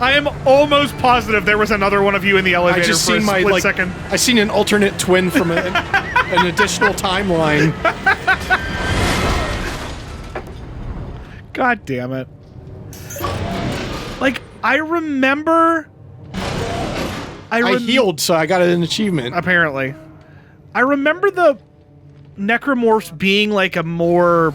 I am almost positive there was another one of you in the elevator for a split second. I seen an alternate twin from an additional timeline. God damn it. Like, I remember... I healed, so I got an achievement. Apparently. I remember the necromorphs being like a more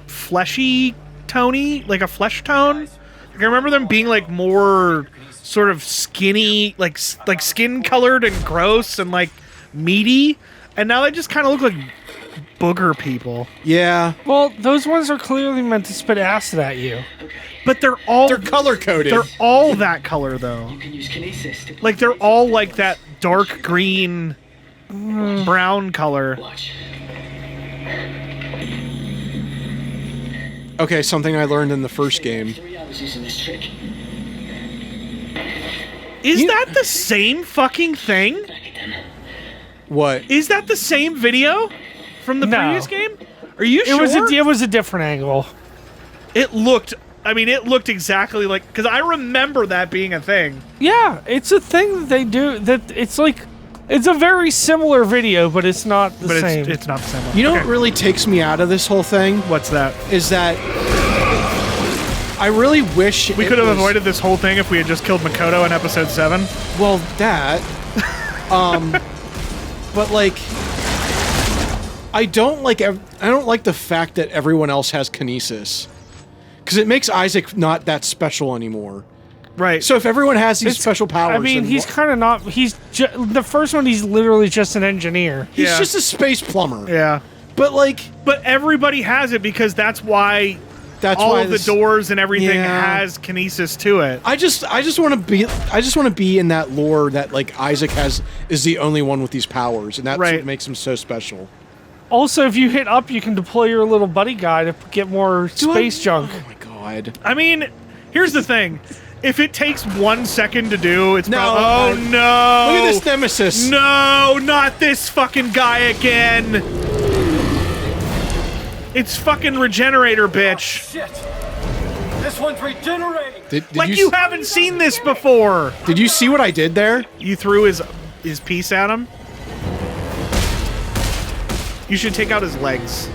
fleshy tony, like a flesh tone. Like, I remember them being like more sort of skinny, like skin colored and gross and like meaty. And now they just kind of look like booger people. Yeah. Well, those ones are clearly meant to spit acid at you. But they're color coded. They're all that color though. Like they're all like that dark green, brown color. Okay, something I learned in the first game. Is that the same fucking thing? What? Is that the same video from the previous game? Are you sure? It was a different angle. It looked exactly like, because I remember that being a thing. Yeah, it's a thing that they do. That it's like, it's a very similar video, but it's not the same. It's not the same one. You know what really takes me out of this whole thing? What's that? Is that I really wish we could have avoided this whole thing if we had just killed Makoto in episode 7. Well, that. But like, I don't like the fact that everyone else has kinesis, because it makes Isaac not that special anymore. Right. So if everyone has these special powers, I mean, he's kind of not. He's the first one. He's literally just an engineer. He's just a space plumber. Yeah. But like, but everybody has it because that's why. All of the doors and everything has kinesis to it. I just want to be in that lore that like Isaac is the only one with these powers, and that's what makes him so special. Also, if you hit up, you can deploy your little buddy guy to get more space junk. Oh my god! I mean, here's the thing: if it takes 1 second to do, it's probably. Oh no! Look at this nemesis! No, not this fucking guy again! It's fucking Regenerator, bitch. Oh, shit. This one's regenerating. Did like you haven't seen this before. Did you see what I did there? You threw his piece at him. You should take out his legs.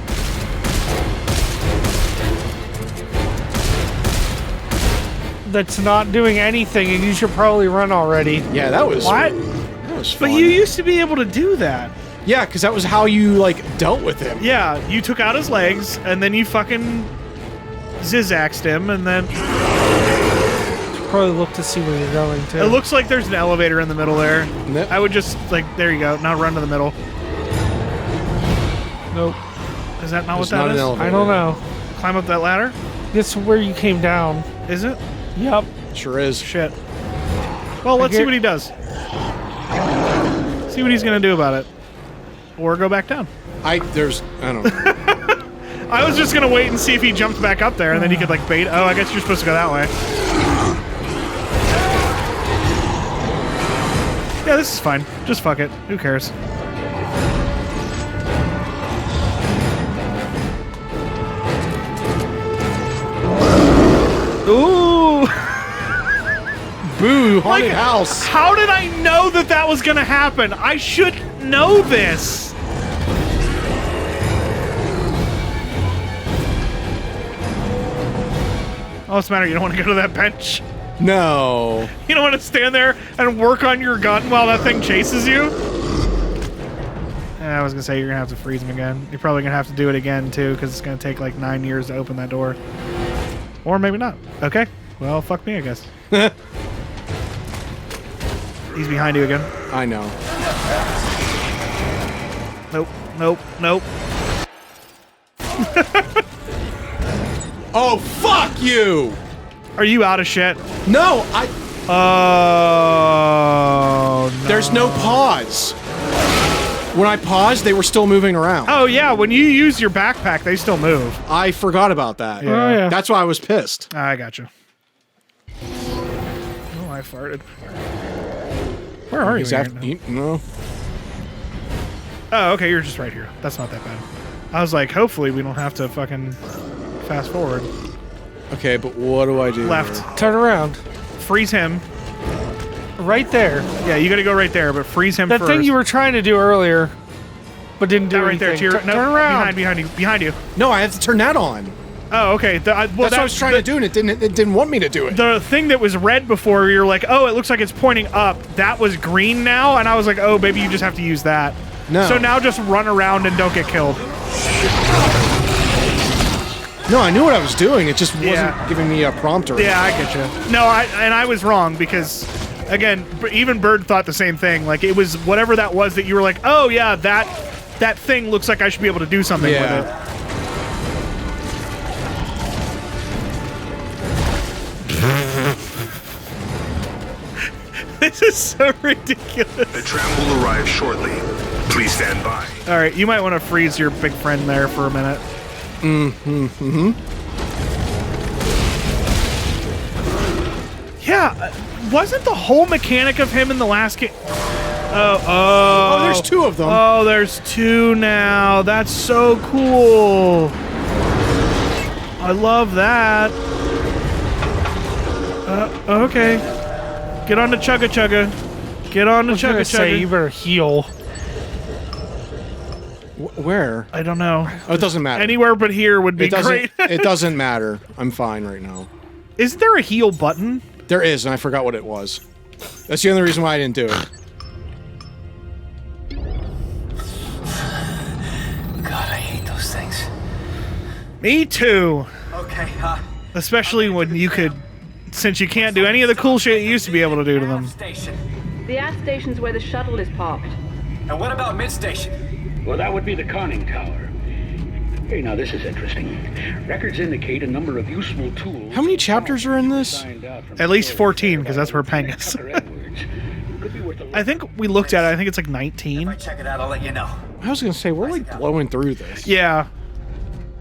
That's not doing anything, and you should probably run already. Yeah, that was what? That was fun. But you used to be able to do that. Yeah, because that was how you, like, dealt with him. Yeah, you took out his legs, and then you fucking zizzaxed him, and then... Should probably look to see where you're going, too. It looks like there's an elevator in the middle there. I would just, like, there you go. Now run to the middle. Nope. Is that not what that is? I don't know. Climb up that ladder? It's where you came down. Is it? Yep. Sure is. Shit. Well, let's see what he does. See what he's going to do about it. Or go back down. I don't know. I was just gonna wait and see if he jumped back up there, and then he could like bait. Oh, I guess you're supposed to go that way. Yeah, this is fine. Just fuck it. Who cares? Ooh! Boo! Haunted house. How did I know that was gonna happen? I should know this. Oh, what's the matter? You don't want to go to that bench? No. You don't want to stand there and work on your gun while that thing chases you? I was going to say you're going to have to freeze him again. You're probably going to have to do it again, too, because it's going to take like 9 years to open that door. Or maybe not. Okay. Well, fuck me, I guess. He's behind you again. I know. Nope. Nope. Nope. Oh, fuck you! Are you out of shit? No, Oh, no. There's no pause. When I paused, they were still moving around. Oh, yeah. When you use your backpack, they still move. I forgot about that. Yeah. Oh, yeah. That's why I was pissed. I got you. Oh, I farted. Where are you? No. Oh, okay. You're just right here. That's not that bad. I was like, hopefully we don't have to fucking fast forward. Okay, but what do I do? Left. Turn around. freeze him. Right there. Yeah, you gotta go right there, but freeze him That first. thing you were trying to do earlier, but didn't do That right there. anything. To your, no, Turn around. behind you. No, I have to turn that on. Oh, okay. Well, That's what I was trying to do, and it didn't want me to do it. The thing that was red before, you're like, oh, it looks like it's pointing up. That was green now, and I was like, oh, maybe you just have to use that. No. So now just run around and don't get killed. No, I knew what I was doing. It just wasn't Yeah. giving me a prompt or Yeah, I get you. No, I was wrong because, again, even Bird thought the same thing. Like, it was whatever that was that you were like, oh, yeah, that thing looks like I should be able to do something Yeah. with it. This is so ridiculous. The tram will arrive shortly. Please stand by. All right, you might want to freeze your big friend there for a minute. Yeah, wasn't the whole mechanic of him in the last game? Oh, there's two of them. Oh, there's two now. That's so cool. I love that. Okay. Get on the chugga chugga. Get on the I was gonna chugga say, you chugga. better heal. Where? I don't know. Oh, it doesn't matter. Anywhere but here would be It doesn't. great. It doesn't matter. I'm fine right now. Is there a heal button? There is, and I forgot what it was. That's the only reason why I didn't do it. God, I hate those things. Me too. Okay, Especially when you could, since you can't do any of the cool shit you used to be able to do to them. station. The aft station's where the shuttle is parked. And what about mid-station? Well, that would be the Cunning Tower. Hey, now this is interesting. Records indicate a number of useful tools. How many chapters are in this? signed out from At least Florida 14, because that's where Peng is. Tucker Edwards. Could be worth a I think we looked at it. I think it's like If 19. I check it out, I'll let you know. I was gonna say we're like blowing through this. Yeah.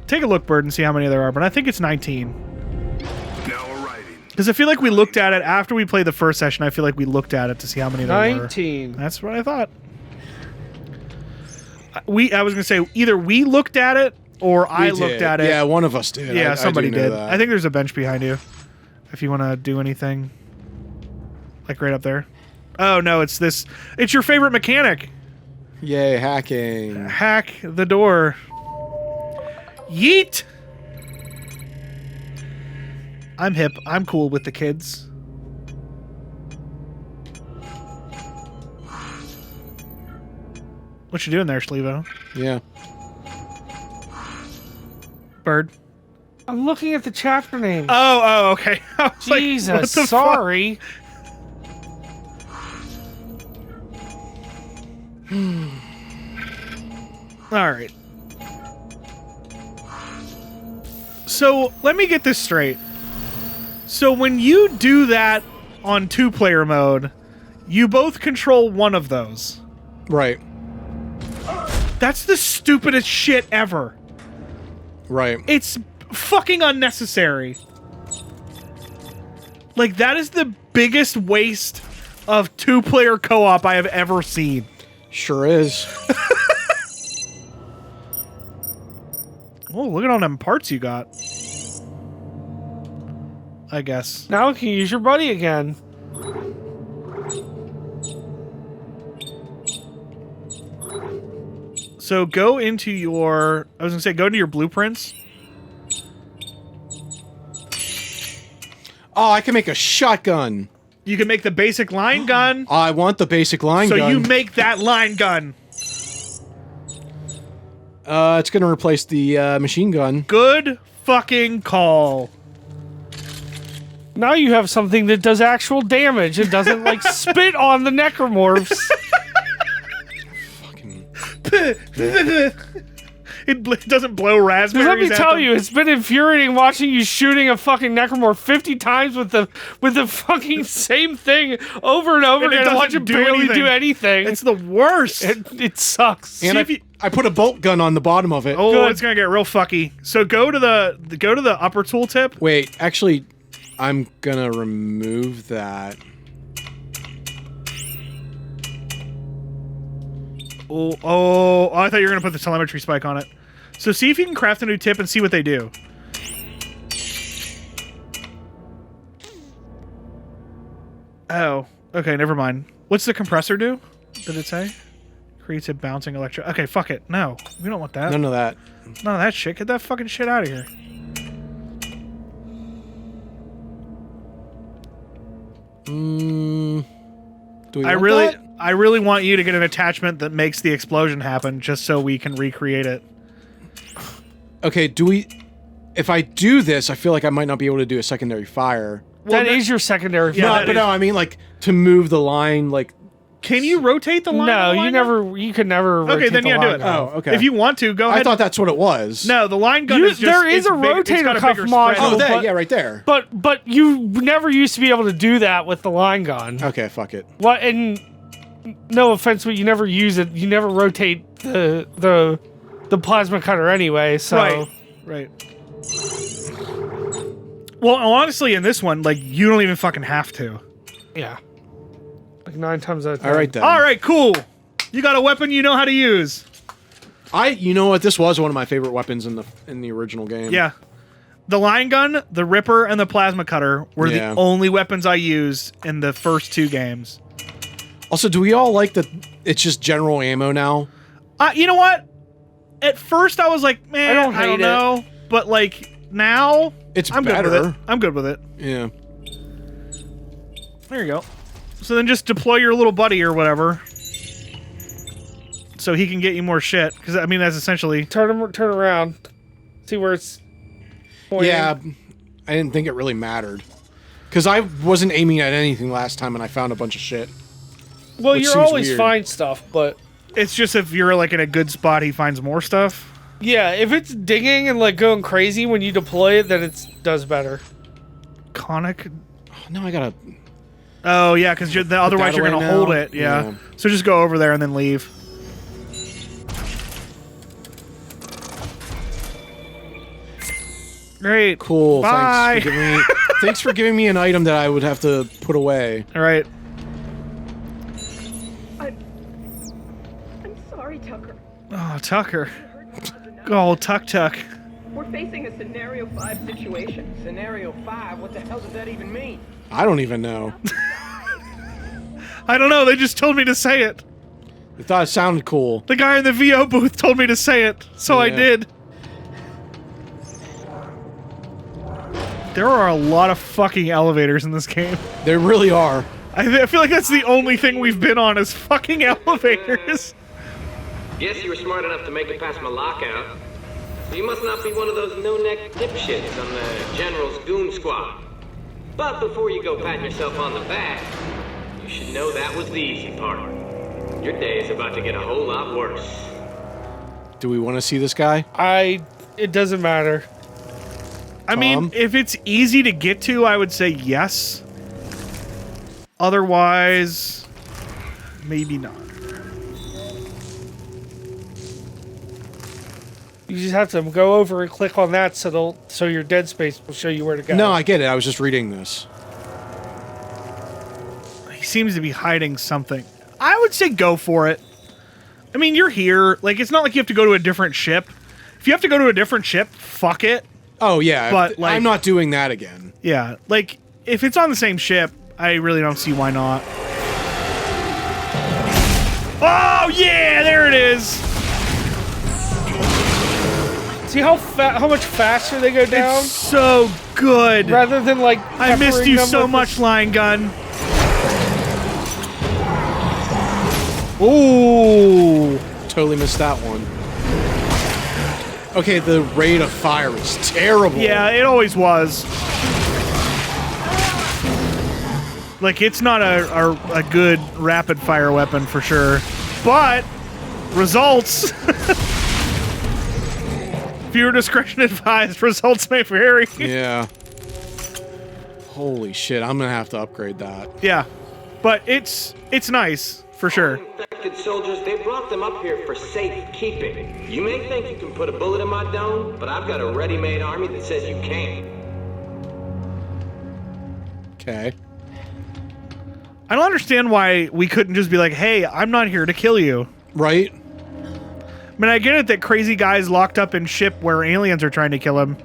Take a look, Bird, and see how many there are, but I think it's 19. Now arriving. Because I feel like we looked at it after we played the first session. I feel like we looked at it to see how many there were. 19. That's what I thought. I was gonna say either we looked at it or I We looked did. at it. Yeah, one of us did. Yeah, I somebody do know did. that. I think there's a bench behind you. If you want to do anything, like right up there. Oh no, it's this. It's your favorite mechanic. Yay, hacking. Hack the door. Yeet. I'm hip. I'm cool with the kids. What you doing there, Schlevo? Yeah. Bird. I'm looking at the chapter name. Oh, okay. I was like, Jesus, what the fuck? sorry. All right. So let me get this straight. So when you do that on 2-player mode, you both control one of those. Right. That's the stupidest shit ever. Right. It's fucking unnecessary. Like, that is the biggest waste of 2-player co-op I have ever seen. Sure is. Oh, look at all them parts you got. I guess. Now you can use your buddy again. So go into your... I was going to say, go into your blueprints. Oh, I can make a shotgun. You can make the basic line gun. I want the basic line So gun. you make that line gun. It's gonna replace the machine gun. Good fucking call. Now you have something that does actual damage and doesn't like spit on the necromorphs. It doesn't blow raspberries. Let me at tell them. you, it's been infuriating watching you shooting a fucking necromorph 50 times with the fucking same thing over and over And it again and watch doesn't it do barely anything. do anything. It's the worst. It sucks. And I put a bolt gun on the bottom of it. Oh, Good. it's gonna get real fucky. So go to the upper tooltip. Wait, actually, I'm gonna remove that. Oh, I thought you were gonna put the telemetry spike on it. So see if you can craft a new tip and see what they do. Oh, okay, never mind. What's the compressor do? Did it say? Creates a bouncing electro. Okay, fuck it. No, we don't want that. None of that. None of that shit. Get that fucking shit out of here. Do we I want really, that? I really want you to get an attachment that makes the explosion happen, just so we can recreate it. Okay, do we... If I do this, I feel like I might not be able to do a secondary fire. That is your secondary Yeah, fire. that but is- no, I mean, like, to move the line, like... Can you rotate the line? No, of the you line never. You could never. Okay, rotate then the yeah, do line it. gun. Oh, okay. If you want to, go ahead. I thought that's what it was. No, the line gun is just... there is it's a big, it's rotator got a cuff bigger module. spread. Oh, that, but- yeah, right there. But you never used to be able to do that with the line gun. Okay, fuck it. What? And no offense, but you never use it. You never rotate the plasma cutter anyway. So Right. Well, honestly, in this one, like, you don't even fucking have to. yeah, like 9 times out of 10. All right, then. All right, cool. You got a weapon you know how to use. You know what? This was one of my favorite weapons in the original game. Yeah. The line gun, the Ripper, and the plasma cutter were Yeah. the only weapons I used in the first 2 games. Also, do we all like that it's just general ammo now? You know what? At first, I was like, man, I don't hate it. know. But, like, now, It's I'm good with better. it. I'm good with it. Yeah. There you go. So then just deploy your little buddy or whatever. So he can get you more shit. Because, I mean, that's essentially... Turn around. See where it's pointing. Yeah, I didn't think it really mattered. Because I wasn't aiming at anything last time and I found a bunch of shit. Well, which you're seems always weird. find stuff, but It's just if you're, like, in a good spot, he finds more stuff. yeah, if it's digging and like going crazy when you deploy it, then it does better. Conic... No, I gotta... Oh, yeah, because otherwise you're away going to now? hold it. Yeah. Yeah. So just go over there and then leave. Great. Cool, Bye. thanks for giving me an item that I would have to put away. All right. I'm sorry, Tucker. Oh, Tucker. Oh, Tuck. We're facing a Scenario 5 situation. Scenario 5? What the hell does that even mean? I don't even know. I don't know. They just told me to say it. I thought it sounded cool. The guy in the VO booth told me to say it, so I Yeah. did. There are a lot of fucking elevators in this game. They really are. I feel like that's the only thing we've been on is fucking elevators. Guess you were smart enough to make it past my lockout. So you must not be one of those no-neck dipshits on the General's goon squad. But before you go patting yourself on the back, you should know that was the easy part. Your day is about to get a whole lot worse. Do we want to see this guy? It doesn't matter. I mean, if it's easy to get to, I would say yes. Otherwise, maybe not. You just have to go over and click on that so your dead space will show you where to go. No, I get it. I was just reading this. He seems to be hiding something. I would say go for it. I mean, you're here. Like, it's not like you have to go to a different ship. If you have to go to a different ship, fuck it. Oh, yeah. But, like- I'm not doing that again. Yeah, like, if it's on the same ship, I really don't see why not. Oh, yeah, there it is. See how much faster they go down? It's so good. Rather than like I missed peppering you them so with much, this- line gun. Ooh. Totally missed that one. Okay, the rate of fire is terrible. Yeah, it always was. Like, it's not a good rapid fire weapon for sure. But, results. Viewer discretion advised. Results may vary. Yeah. Holy shit, I'm gonna have to upgrade that. Yeah. But it's nice, for sure. Infected soldiers, they brought them up here for safekeeping. You may think you can put a bullet in my dome, but I've got a ready-made army that says you can't. Okay. I don't understand why we couldn't just be like, hey, I'm not here to kill you. Right? I mean, I get it that crazy guy's locked up in ship where aliens are trying to kill him.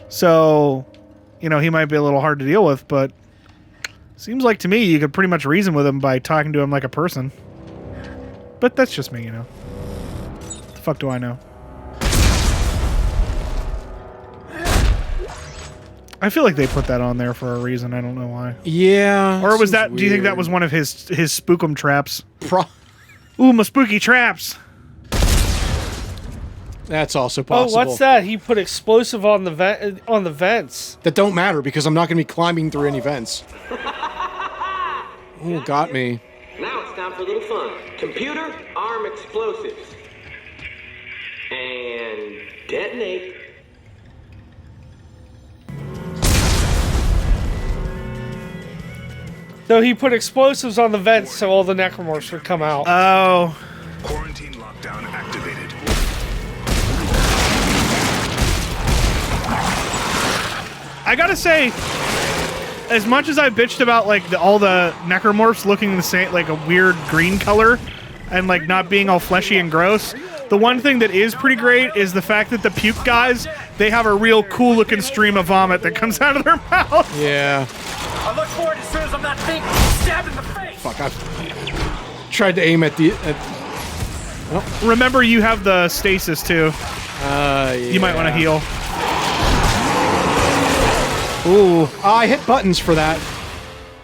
So, you know, he might be a little hard to deal with, but Seems like to me you could pretty much reason with him by talking to him like a person. But that's just me, you know. What the fuck do I know? I feel like they put that on there for a reason. I don't know why. Yeah. Or was seems that? Do you think that weird. was one of his spookum traps? Ooh, my spooky traps. That's also possible. Oh, what's that? He put explosive on the vents. That don't matter because I'm not going to be climbing through any vents. Oh, got me. Now it's time for a little fun. Computer, arm explosives. And detonate. So he put explosives on the vents so all the necromorphs would come out. Oh. Quarantine lockdown activated. I gotta say, as much as I bitched about like all the necromorphs looking the same, like a weird green color, and like not being all fleshy and gross, the one thing that is pretty great is the fact that the puke guys, they have a real cool looking stream of vomit that comes out of their mouth. Yeah. I look forward as soon as I'm not being stabbed in the face. Fuck, I've tried to aim at the... Remember, you have the stasis too. Yeah. You might want to heal. Ooh, I hit buttons for that.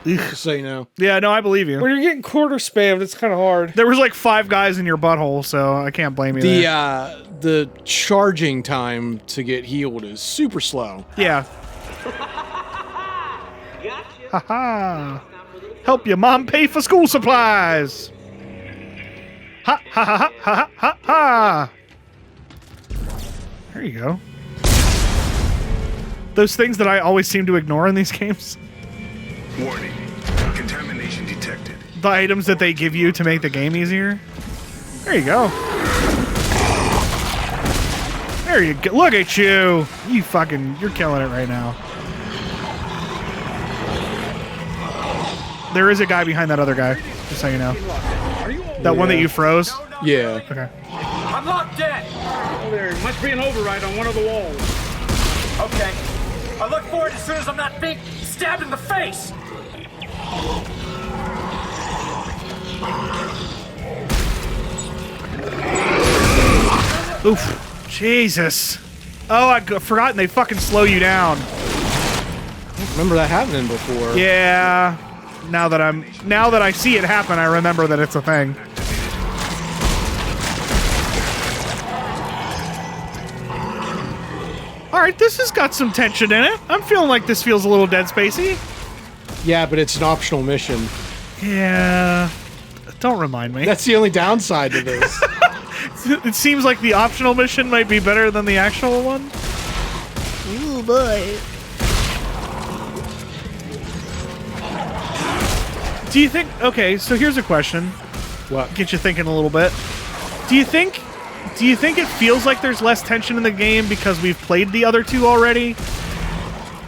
Just so you know. Yeah, no, I believe you. When you're getting quarter spammed, it's kind of hard. There was like 5 guys in your butthole, so I can't blame you. The charging time to get healed is super slow. Yeah. Gotcha. Haha. Help your mom pay for school supplies. Ha ha ha ha ha ha ha. There you go. Those things that I always seem to ignore in these games. Warning. Contamination detected. The items that they give you to make the game easier. There you go. There you go. Look at you. You're killing it right now. There is a guy behind that other guy, just so you know. That one that you froze? Yeah. Okay. I'm locked in. Oh, there must be an override on one of the walls. Okay. I look forward as soon as I'm not being stabbed in the face. Oof. Jesus. Oh, I'd forgotten they fucking slow you down. Remember that happening before. Yeah. Now that I see it happen, I remember that it's a thing. All right, this has got some tension in it. I'm feeling like this feels a little Dead Spacey. Yeah, but it's an optional mission. Yeah. Don't remind me. That's the only downside to this. It seems like the optional mission might be better than the actual one. Ooh, boy. Do you think... Okay, so here's a question. What? Get you thinking a little bit. Do you think it feels like there's less tension in the game because we've played the other two already?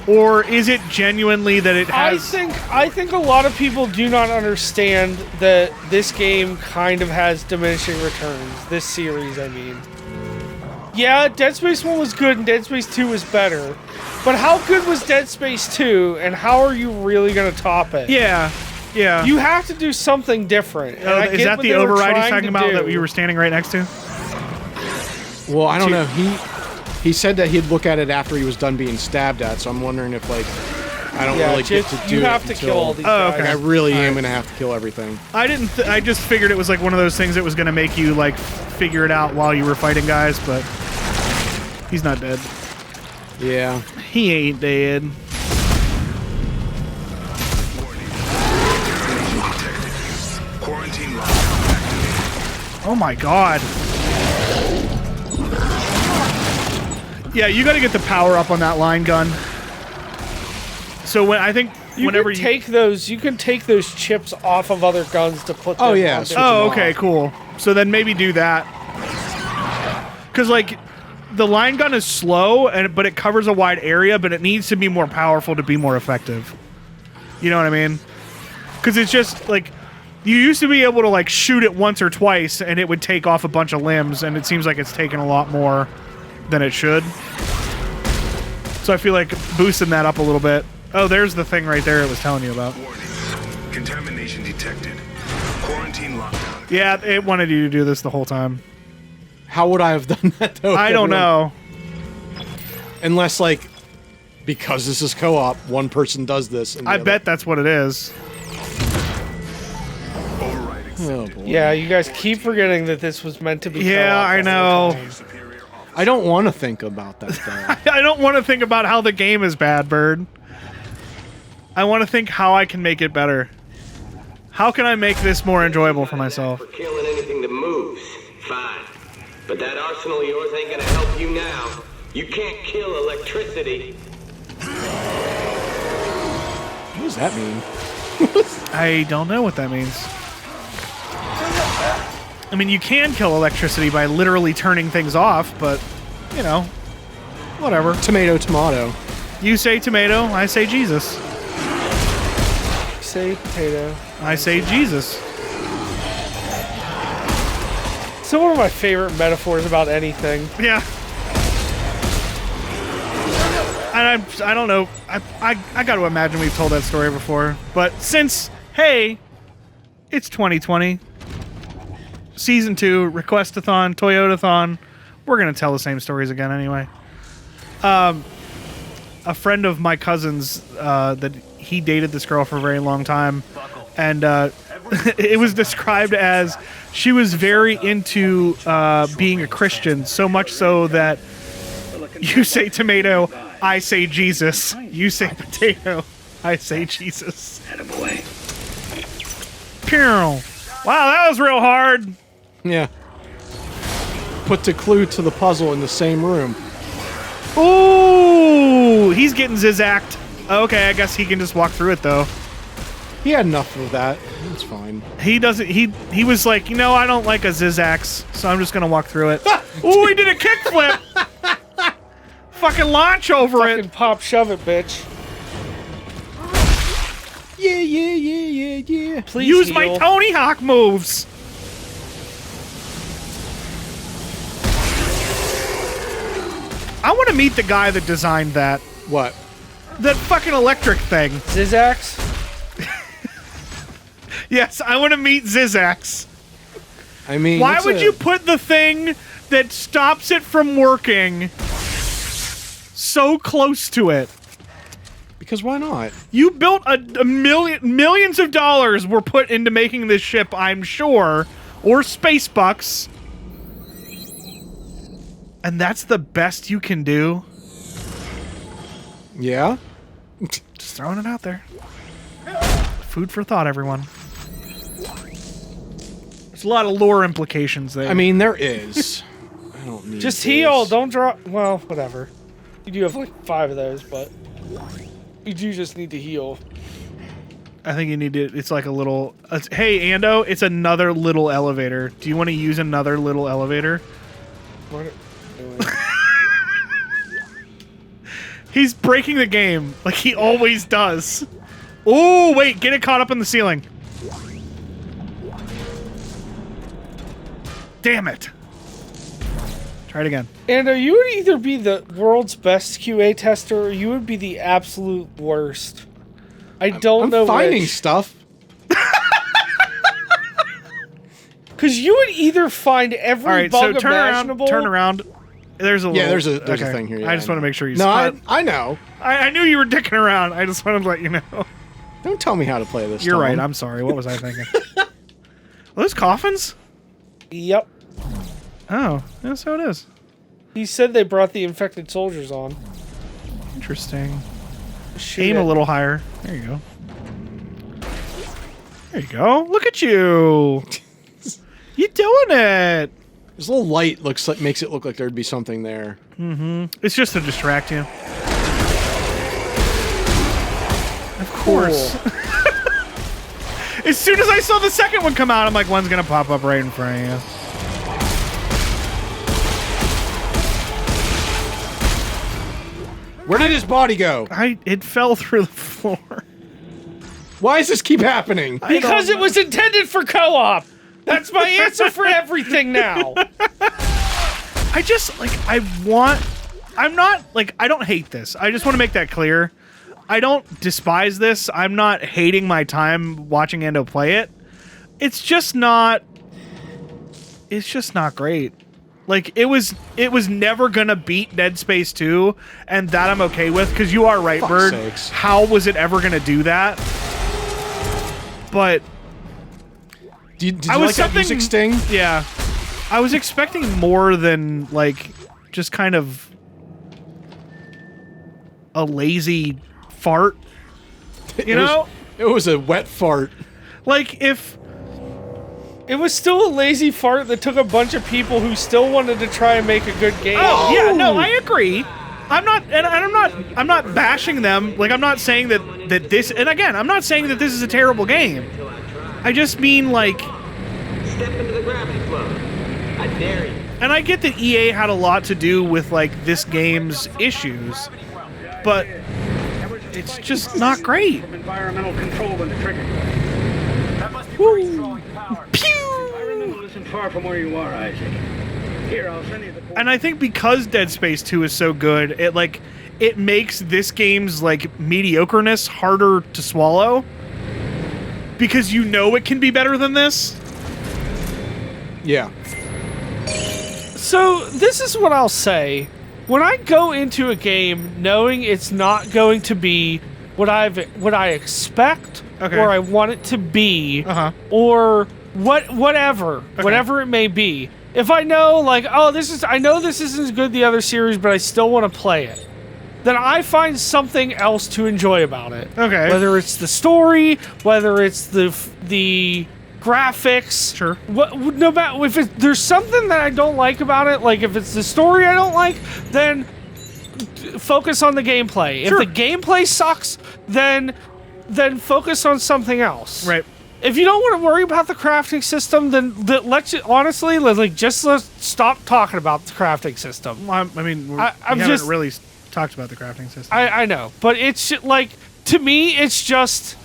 Or is it genuinely that it has... I think a lot of people do not understand that this game kind of has diminishing returns. This series, I mean. Yeah, Dead Space 1 was good and Dead Space 2 was better. But how good was Dead Space 2 and how are you really going to top it? Yeah. Yeah. You have to do something different. And I is get that what the they were override he's trying talking to about do. that you were standing right next to? Well, I don't know. He said that he'd look at it after he was done being stabbed at, so I'm wondering if, like, I don't really get to do you it have to until- kill all these Oh, guys. okay. I really am going to have to kill everything. I didn't. I just figured it was like one of those things that was going to make you like figure it out while you were fighting guys, but he's not dead. Yeah. He ain't dead. Warning. Contamination detected. Quarantine lockdown activated. Oh my god. Yeah, you got to get the power up on that line gun. So when I think whenever you can take those chips off of other guns to put them Oh, yeah, on so- different- Oh, okay, cool. So then maybe do that. Because, like, the line gun is slow, but it covers a wide area, but it needs to be more powerful to be more effective. You know what I mean? Because it's just, like, you used to be able to, like, shoot it once or twice, and it would take off a bunch of limbs, and it seems like it's taken a lot more than it should. So I feel like boosting that up a little bit Oh, there's the thing right there it was telling you about. Warning. Contamination detected. Quarantine lockdown. Yeah, it wanted you to do this the whole time. How would I have done that, though? I don't know. Unless, like, because this is co-op, one person does this. And the I other- bet that's what it is. Override Oh, accepted. boy. Yeah, you guys keep forgetting that this was meant to be. Yeah, co-op I all the know. time. Superior officer. I don't want to think about that, though. I don't want to think about how the game is bad, Bird. I want to think how I can make it better. How can I make this more enjoyable for myself? For killing anything that moves, fine. But that arsenal of yours ain't gonna help you now. You can't kill electricity. What does that mean? I don't know what that means. I mean, you can kill electricity by literally turning things off, but, you know, whatever. Tomato, tomato. You say tomato, I say Jesus. Say potato. I say Jesus. So one of my favorite metaphors about anything. Yeah. And I don't know. I got to imagine we've told that story before. But since, hey, it's 2020, Season 2, Requestathon, Toyotathon, we're going to tell the same stories again anyway. A friend of my cousin's, that he dated this girl for a very long time. And it was described as she was very into being a Christian, so much so that you say tomato, I say Jesus. You say potato, I say Jesus. Attaboy. Pew. Wow, that was real hard. Yeah. Put the clue to the puzzle in the same room. Ooh, he's getting zizzacked. Okay, I guess he can just walk through it though. He had enough of that. It's fine. He doesn't. He was like, you know, I don't like a zizzax, so I'm just gonna walk through it. Ooh, he did a kickflip. Fucking launch over Fucking it. pop shove it, bitch. Yeah, yeah, yeah, yeah, yeah. Please Use my heal. Tony Hawk moves. I want to meet the guy that designed that. What? That fucking electric thing. Zizzax? Yes, I want to meet Zizzax. I mean, Why it's would a- you put the thing that stops it from working so close to it? Because why not? You built a millions of dollars were put into making this ship, I'm sure, or space bucks. And that's the best you can do? Yeah? Just throwing it out there. Food for thought, everyone. There's a lot of lore implications there. I mean, there is. I don't need Just this. heal, don't drop. Well, whatever. You do have like 5 of those, but you do just need to heal. I think you need to. It's like a little. Hey, Ando, it's another little elevator. Do you want to use another little elevator? What? He's breaking the game like he always does. Oh, wait, get it caught up in the ceiling. Damn it. Try it again. Ando, you would either be the world's best QA tester or you would be the absolute worst. I don't I'm know finding which. stuff. Because you would either find every All right, so bug turn imaginable. around. Turn around. There's a Yeah, little, there's a thing here. Yeah, I just want to make sure you. No, spot- I know. I knew you were dicking around. I just wanted to let you know. Don't tell me how to play this. You're Tom. right. I'm sorry. What was I thinking? Are those coffins? Yep. Oh, yeah, so it is. He said they brought the infected soldiers on. Interesting. Shoot Aim it. a little higher. There you go. There you go. Look at you. You doing it. This little light makes it look like there'd be something there. It's just to distract you. Of course. As soon as I saw the second one come out, I'm like, one's gonna pop up right in front of you. Where did his body go? It fell through the floor. Why does this keep happening? Because it was intended for co-op. That's my answer for everything now. I just, like, I don't hate this. I just want to make that clear. I don't despise this. I'm not hating my time watching Ando play it. It's just not great. Like, it was never gonna beat Dead Space 2, and that I'm okay with, because you are right, Bird. Sakes. How was it ever gonna do that? But Did you like that music sting? Yeah. I was expecting more than, like, just kind of a lazy fart. You know? It was a wet fart. Like, if... It was still a lazy fart that took a bunch of people who still wanted to try and make a good game. Oh, yeah, no, I agree. I'm not bashing them. Like, I'm not saying that this... And again, I'm not saying that this is a terrible game. I just mean, like... Step into the gravity flow. I dare you. And I get that EA had a lot to do with, like, this game's issues, but it's just not great. Environmental control when the trigger. That must be pretty strong power. Environmental isn't far from where you are, Isaac. Here, I'll send you the... And I think because Dead Space 2 is so good, it makes this game's, like, mediocreness harder to swallow. Because you know it can be better than this. Yeah. So this is what I'll say. When I go into a game knowing it's not going to be what I expect or I want it to be, or whatever it may be. If I know, like, oh, I know this isn't as good as the other series, but I still want to play it, then I find something else to enjoy about it. Okay. Whether it's the story, whether it's the graphics. Sure. No matter if there's something that I don't like about it, like if it's the story I don't like, then focus on the gameplay. Sure. If the gameplay sucks, then focus on something else. Right. If you don't want to worry about the crafting system, then let's stop talking about the crafting system. I mean, we I'm haven't just- really talked about the crafting system. I know, but it's like, to me, it's just,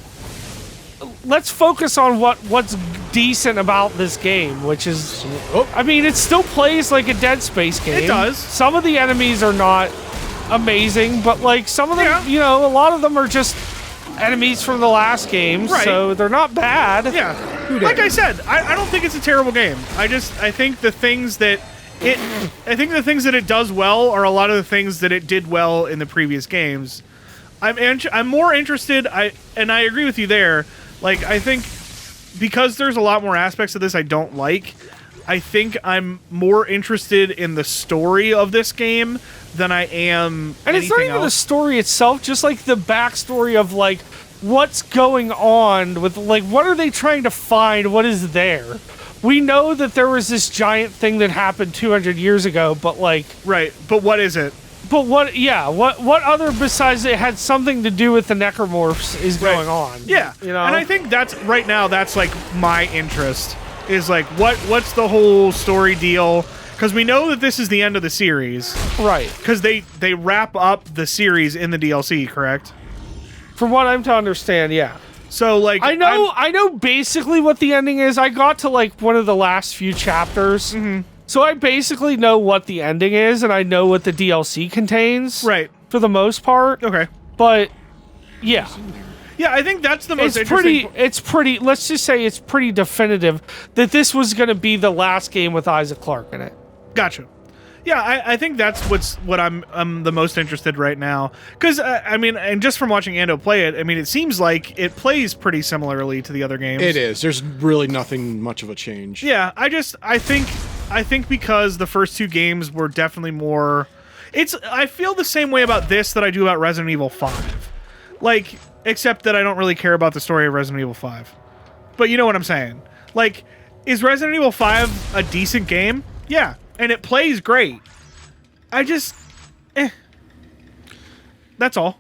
let's focus on what's decent about this game, which is, I mean, it still plays like a Dead Space game. It does. Some of the enemies are not amazing, but like some of them, Yeah. a lot of them are just enemies from the last game, Right. so they're not bad. Yeah. Like I said, I don't think it's a terrible game. I think the things that it does well are a lot of the things that it did well in the previous games. I'm more interested, and I agree with you there. Like, I think because there's a lot more aspects of this I don't like, I think I'm more interested in the story of this game than I am And it's not anything even the else. story itself, just like the backstory of like what's going on with, like, what are they trying to find? What is there? We know that there was this giant thing that happened 200 years ago, but like, Right, but what is it? but what? Yeah, what other besides it had something to do with the necromorphs is going on? Yeah, you know. and I think that's right now. That's like my interest is like what's the whole story deal? Because we know that this is the end of the series. Right. Because they wrap up the series in the DLC, correct? From what I'm to understand, yeah. So like I know basically what the ending is. I got to like one of the last few chapters. So I basically know what the ending is, and I know what the DLC contains. Right. For the most part. Okay. But yeah. Yeah, I think that's the most It's interesting. pretty let's just say it's pretty definitive that this was going to be the last game with Isaac Clarke in it. Gotcha. Yeah, I think that's what I'm the most interested right now. Because I mean, and just from watching Ando play it, I mean, it seems like it plays pretty similarly to the other games. It is. There's really nothing much of a change. Yeah, I think because the first two games were definitely more. I feel the same way about this that I do about Resident Evil 5. Like, except that I don't really care about the story of Resident Evil 5. But you know what I'm saying. Like, is Resident Evil 5 a decent game? Yeah. And it plays great. That's all.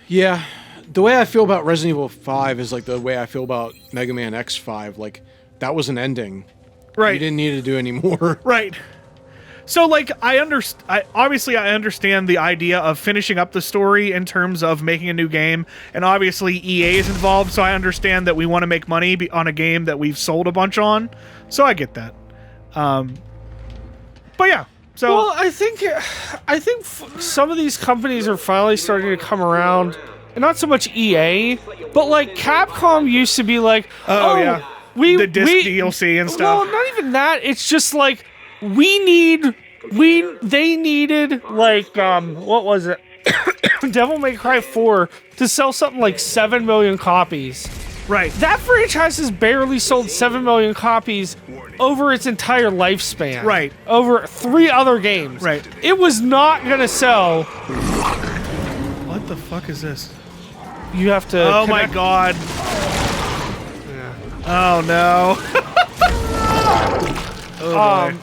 Yeah. The way I feel about Resident Evil 5 is like the way I feel about Mega Man X5. Like, that was an ending. Right. You didn't need to do any more. Right. So, like, I understand the idea of finishing up the story in terms of making a new game, and obviously EA is involved, so I understand that we want to make money on a game that we've sold a bunch on, so I get that. But yeah, so... Well, I think some of these companies are finally starting to come around and not so much EA, but like Capcom used to be like, Oh, yeah. The disc DLC and stuff. Well, not even that. It's just like they needed like what was it? Devil May Cry 4 to sell something like 7 million copies. Right. That franchise has barely sold 7 million copies over its entire lifespan. Right. Over 3 other games. Right. It was not gonna sell. What the fuck is this? You have to. Oh my god. Oh no. Oh boy.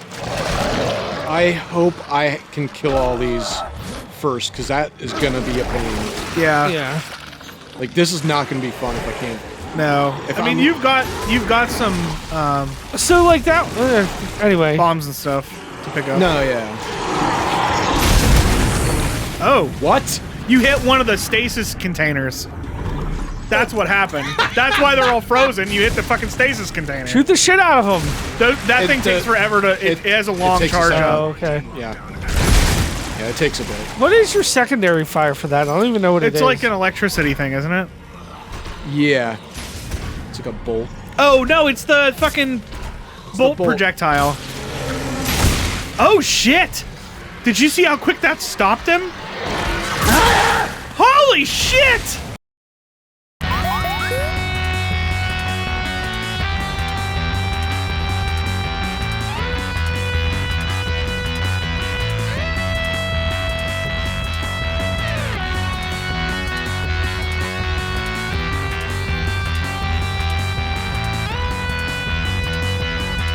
I hope I can kill all these first, because that is gonna be a pain. Yeah. Yeah. Like, this is not gonna be fun if I can't. No. I mean, you've got some So like that. Anyway. bombs and stuff to pick up. No, yeah. Oh, What? you hit one of the stasis containers. That's what happened. That's why they're all frozen. You hit the fucking stasis container. Shoot the shit out of them. That thing takes forever to. It has a long takes a charge second. up. Oh, okay. Yeah. Yeah, it takes a bit. What is your secondary fire for that? I don't even know what it is. It's like an electricity thing, isn't it? Yeah. It's like a bolt. Oh no, it's the fucking bolt bolt. projectile. Oh shit! Did you see how quick that stopped him? Holy shit!